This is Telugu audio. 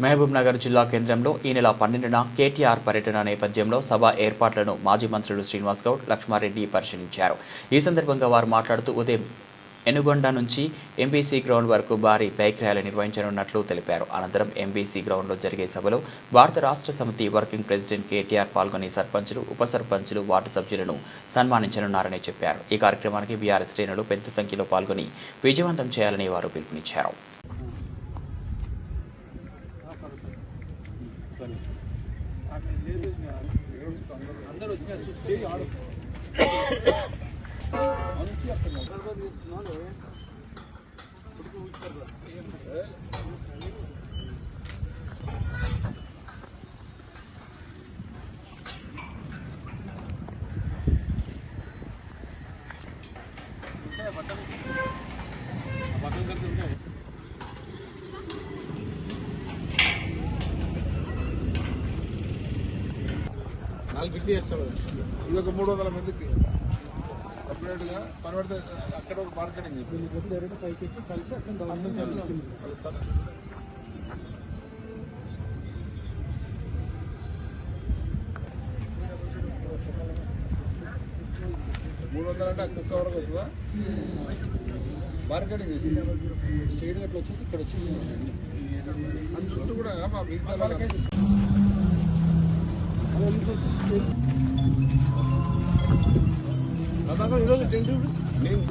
మహబూబ్నగర్ జిల్లా కేంద్రంలో ఈ నెల 12న కేటీఆర్ పర్యటన నేపథ్యంలో సభ ఏర్పాట్లను మాజీ మంత్రులు శ్రీనివాస్ గౌడ్, లక్ష్మారెడ్డి పరిశీలించారు. ఈ సందర్భంగా వారు మాట్లాడుతూ ఉదయం ఎనుగొండ నుంచి ఎంబీసీ గ్రౌండ్ వరకు భారీ బైక్ ర్యాలీ నిర్వహించనున్నట్లు తెలిపారు. అనంతరం ఎంబీసీ గ్రౌండ్లో జరిగే సభలో భారత రాష్ట్ర సమితి వర్కింగ్ ప్రెసిడెంట్ కేటీఆర్ పాల్గొని సర్పంచులు, ఉప సర్పంచులు, వార్డు సభ్యులను సన్మానించనున్నారని చెప్పారు. ఈ కార్యక్రమానికి బీఆర్ఎస్ శ్రేణులు పెద్ద సంఖ్యలో పాల్గొని విజయవంతం చేయాలని వారు పిలుపునిచ్చారు. బిల్లు చేస్తాడు. ఇది ఒక 300 మందికి సపరేట్గా కనబడితే అక్కడ ఒక మార్కెటింగ్ పైకి కలిసి అట్లా 300 అంటే కుక్క వరకు వస్తుందా? మార్కెటింగ్ చేసి స్టేట్ అట్లా వచ్చేసి ఇక్కడ వచ్చేసి చుట్టూ కూడా మా ఈరోజు టెంట్ నేను